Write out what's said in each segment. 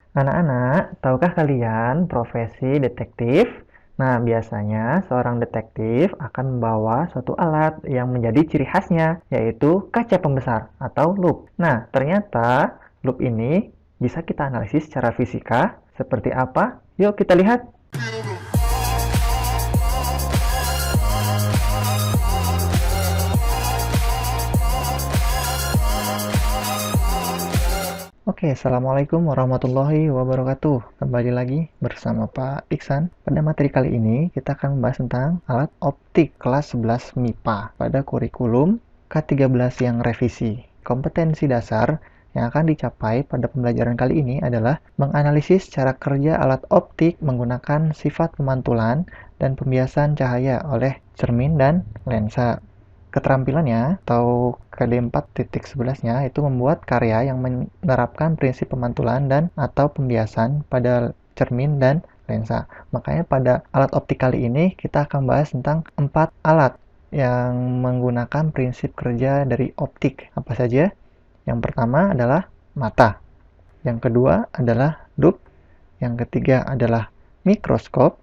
Anak-anak, tahukah kalian profesi detektif? Nah, biasanya seorang detektif akan membawa suatu alat yang menjadi ciri khasnya, yaitu kaca pembesar atau loop. Nah, ternyata loop ini bisa kita analisis secara fisika. Seperti apa? Yuk kita lihat. Oke, Assalamualaikum warahmatullahi wabarakatuh. Kembali lagi bersama Pak Iksan. Pada materi kali ini, kita akan membahas tentang alat optik kelas 11 MIPA pada kurikulum K13 yang revisi. Kompetensi dasar yang akan dicapai pada pembelajaran kali ini adalah menganalisis cara kerja alat optik menggunakan sifat pemantulan dan pembiasan cahaya oleh cermin dan lensa. Keterampilannya atau KD 4.11-nya itu membuat karya yang menerapkan prinsip pemantulan dan atau pembiasan pada cermin dan lensa. Makanya pada alat optik kali ini kita akan bahas tentang 4 alat yang menggunakan prinsip kerja dari optik. Apa saja? Yang pertama adalah mata. Yang kedua adalah loop. Yang ketiga adalah mikroskop.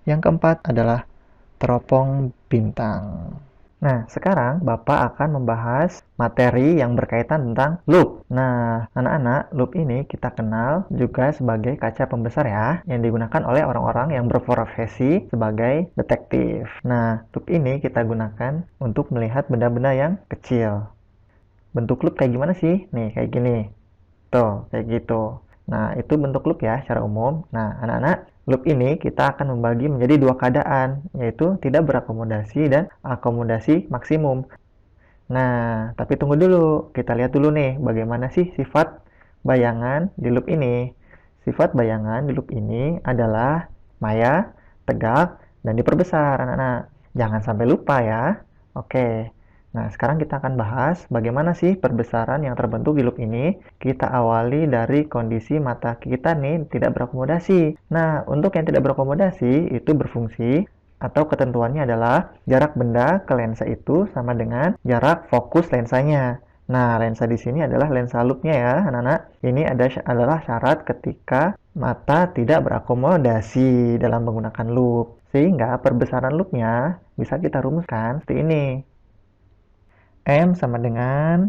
Yang keempat adalah teropong bintang. Nah, sekarang Bapak akan membahas materi yang berkaitan tentang loop. Nah, anak-anak, loop ini kita kenal juga sebagai kaca pembesar ya, yang digunakan oleh orang-orang yang berprofesi sebagai detektif. Nah, loop ini kita gunakan untuk melihat benda-benda yang kecil. Bentuk loop kayak gimana sih? Nih, kayak gini. Tuh, kayak gitu. Nah, itu bentuk loop ya secara umum. Nah, anak-anak, loop ini kita akan membagi menjadi dua keadaan, yaitu tidak berakomodasi dan akomodasi maksimum. Nah, tapi tunggu dulu. Kita lihat dulu nih, bagaimana sih sifat bayangan di loop ini. Sifat bayangan di loop ini adalah maya, tegak, dan diperbesar, anak-anak. Jangan sampai lupa ya. Oke. Nah, sekarang kita akan bahas bagaimana sih perbesaran yang terbentuk di loop ini. Kita awali dari kondisi mata kita nih tidak berakomodasi. Nah, untuk yang tidak berakomodasi itu berfungsi atau ketentuannya adalah jarak benda ke lensa itu sama dengan jarak fokus lensanya. Nah, lensa di sini adalah lensa loopnya ya, anak-anak. Ini adalah syarat ketika mata tidak berakomodasi dalam menggunakan loop. Sehingga perbesaran loopnya bisa kita rumuskan seperti ini. M sama dengan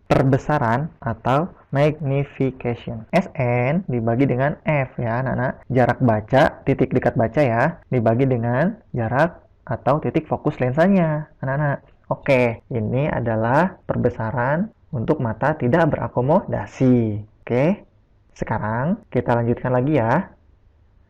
perbesaran atau magnification. Sn dibagi dengan F ya anak-anak. Jarak baca, titik dekat baca ya, dibagi dengan jarak atau titik fokus lensanya anak-anak. Oke, ini adalah perbesaran untuk mata tidak berakomodasi. Oke, sekarang kita lanjutkan lagi ya.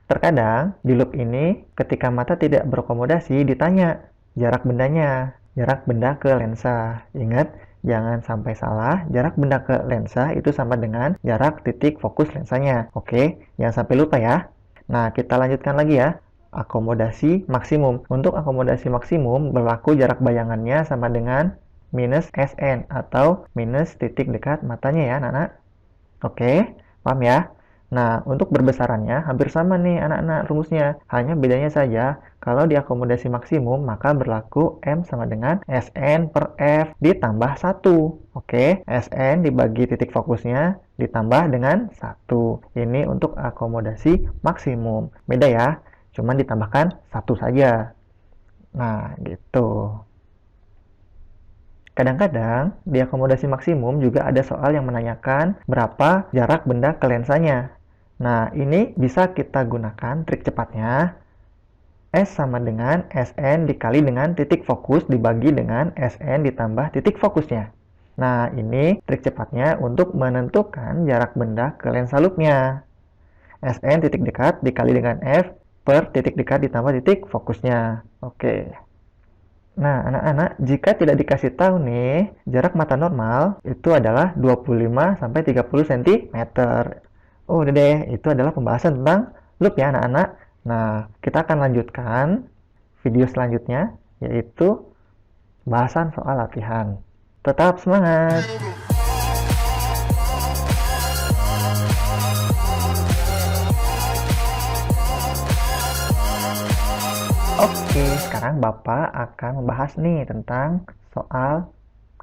Terkadang di loop ini ketika mata tidak berakomodasi ditanya jarak bendanya. Jarak benda ke lensa. Ingat, jangan sampai salah, jarak benda ke lensa itu sama dengan jarak titik fokus lensanya. Oke, jangan sampai lupa ya. Nah, kita lanjutkan lagi ya. Akomodasi maksimum. Untuk akomodasi maksimum, berlaku jarak bayangannya sama dengan minus Sn atau minus titik dekat matanya ya, anak-anak. Oke, paham ya? Nah, untuk berbesarannya hampir sama nih anak-anak rumusnya. Hanya bedanya saja, kalau diakomodasi maksimum maka berlaku M sama dengan Sn per F ditambah 1. Oke, Sn dibagi titik fokusnya ditambah dengan 1. Ini untuk akomodasi maksimum. Beda ya, cuman ditambahkan 1 saja. Nah, gitu. Kadang-kadang di akomodasi maksimum juga ada soal yang menanyakan berapa jarak benda ke lensanya. Nah, ini bisa kita gunakan trik cepatnya. S sama dengan Sn dikali dengan titik fokus dibagi dengan Sn ditambah titik fokusnya. Nah, ini trik cepatnya untuk menentukan jarak benda ke lensa loopnya. Sn titik dekat dikali dengan F per titik dekat ditambah titik fokusnya. Oke. Nah, anak-anak, jika tidak dikasih tahu nih, jarak mata normal itu adalah 25-30 cm. Oh, udah deh, itu adalah pembahasan tentang loop ya, anak-anak. Nah, kita akan lanjutkan video selanjutnya, yaitu bahasan soal latihan. Tetap semangat! Oke, sekarang Bapak akan membahas nih tentang soal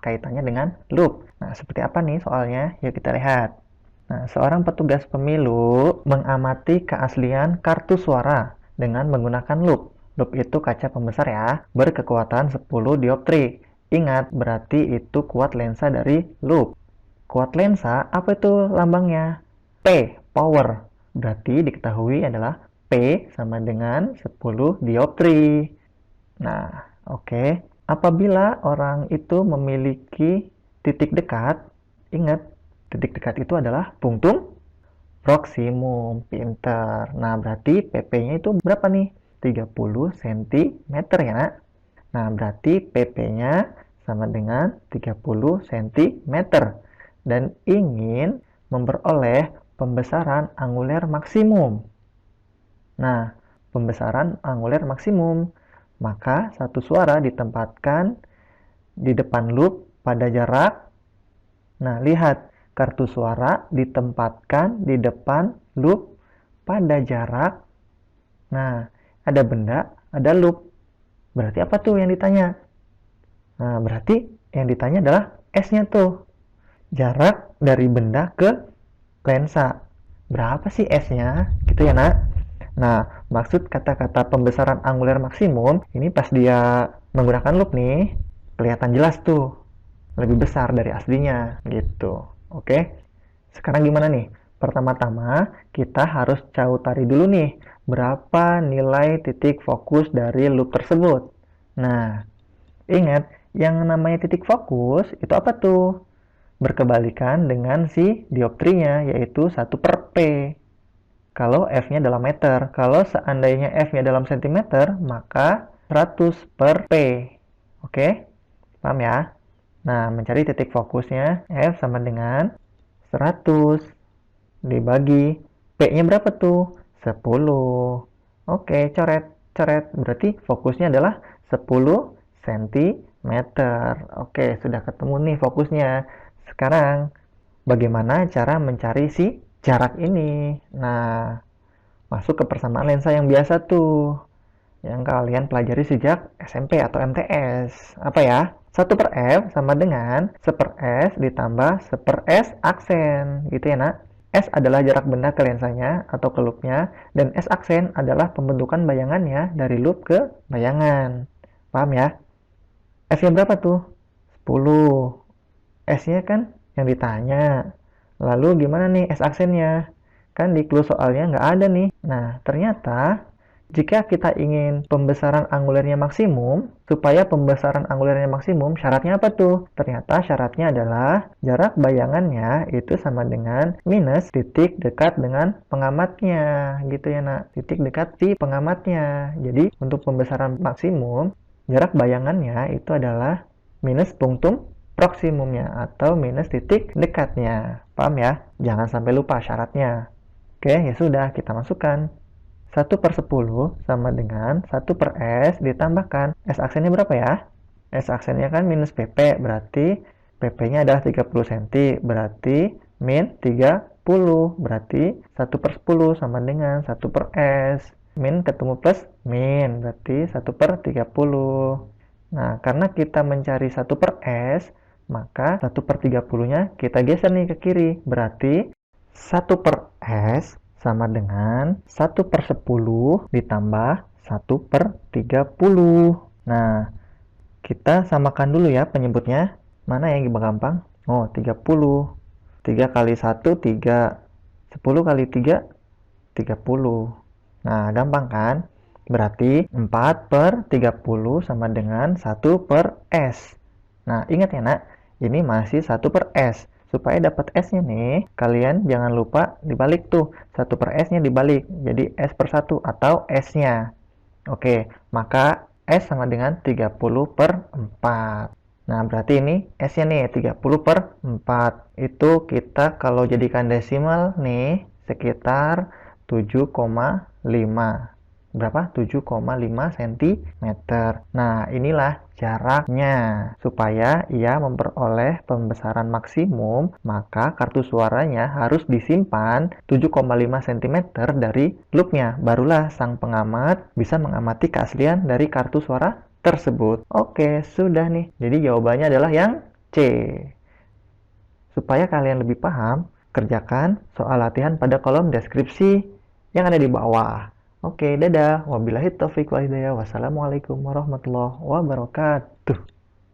kaitannya dengan loop. Nah, seperti apa nih soalnya? Yuk kita lihat. Nah, seorang petugas pemilu mengamati keaslian kartu suara dengan menggunakan lup. Lup itu kaca pembesar ya, berkekuatan 10 dioptri. Ingat, berarti itu kuat lensa dari lup. Kuat lensa, apa itu lambangnya? P, power. Berarti diketahui adalah P sama dengan 10 dioptri. Nah, oke. Apabila orang itu memiliki titik dekat, ingat, titik dekat itu adalah punktum proksimum. Pinter. Nah, berarti PP-nya itu berapa nih? 30 cm ya, nak? Nah, berarti PP-nya sama dengan 30 cm. Dan ingin memperoleh pembesaran anguler maksimum. Nah, pembesaran anguler maksimum. Maka satu suara ditempatkan di depan loop pada jarak. Nah, lihat, kartu suara ditempatkan di depan loop pada jarak. Nah, ada benda, ada loop. Berarti apa tuh yang ditanya? Nah, berarti yang ditanya adalah S-nya tuh. Jarak dari benda ke lensa. Berapa sih S-nya? Gitu ya, nak? Nah, maksud kata-kata pembesaran anguler maksimum, ini pas dia menggunakan loop nih, kelihatan jelas tuh, lebih besar dari aslinya, gitu. Oke, sekarang gimana nih? Pertama-tama, kita harus cari dulu nih, berapa nilai titik fokus dari loop tersebut. Nah, ingat, yang namanya titik fokus, itu apa tuh? Berkebalikan dengan si dioptrinya, yaitu 1/P. Kalau F-nya dalam meter. Kalau seandainya F-nya dalam sentimeter, maka 100/P. Oke? Paham ya? Nah, mencari titik fokusnya, F sama dengan 100 dibagi P-nya berapa tuh? 10. Oke, coret. Coret. Berarti fokusnya adalah 10 cm. Oke, sudah ketemu nih fokusnya. Sekarang, bagaimana cara mencari si jarak ini? Nah, masuk ke persamaan lensa yang biasa tuh, yang kalian pelajari sejak SMP atau MTS. Apa ya? 1/F sama dengan 1/S ditambah 1/S aksen. Gitu ya, nak? S adalah jarak benda ke lensanya atau ke loopnya, dan S aksen adalah pembentukan bayangannya dari loop ke bayangan. Paham ya? F-nya berapa tuh? 10. S-nya kan yang ditanya. Lalu gimana nih S aksennya? Kan di clue soalnya nggak ada nih. Nah, ternyata jika kita ingin pembesaran angulernya maksimum, supaya pembesaran angulernya maksimum, syaratnya apa tuh? Ternyata syaratnya adalah jarak bayangannya itu sama dengan minus titik dekat dengan pengamatnya. Gitu ya, nak. Titik dekat si pengamatnya. Jadi, untuk pembesaran maksimum, jarak bayangannya itu adalah minus punktum proksimumnya atau minus titik dekatnya. Paham ya? Jangan sampai lupa syaratnya. Oke, ya sudah, kita masukkan. 1/10 sama dengan 1/S ditambahkan. S aksennya berapa ya? S aksennya kan minus PP, berarti PP-nya adalah 30 cm, berarti min 30, berarti 1/10 sama dengan 1/S. Min ketemu plus min, berarti 1/30. Nah, karena kita mencari 1/S, maka 1/30-nya kita geser nih ke kiri. Berarti 1/S sama dengan 1/10 ditambah 1/30. Nah, kita samakan dulu ya penyebutnya. Mana yang gampang? Oh, 30. 3 kali 1, 3. 10 kali 3, 30. Nah, gampang kan? Berarti 4/30 sama dengan 1/S. Nah, ingat ya, nak, ini masih 1/S. Supaya dapat S-nya nih, kalian jangan lupa dibalik tuh. 1/S-nya dibalik, jadi S/1 atau S-nya. Oke, maka S sama dengan 30/4. Nah, berarti ini S-nya nih, 30/4. Itu kita kalau jadikan desimal nih, sekitar 7,5. Berapa? 7,5 cm. Nah, inilah jaraknya. Supaya ia memperoleh pembesaran maksimum, maka kartu suaranya harus disimpan 7,5 cm dari loopnya. Barulah sang pengamat bisa mengamati keaslian dari kartu suara tersebut. Oke, sudah nih. Jadi jawabannya adalah yang C. Supaya kalian lebih paham, Kerjakan soal latihan pada kolom deskripsi yang ada di bawah. Oke, dadah. Wabillahi taufiq wal hidayah. Wassalamualaikum warahmatullahi wabarakatuh.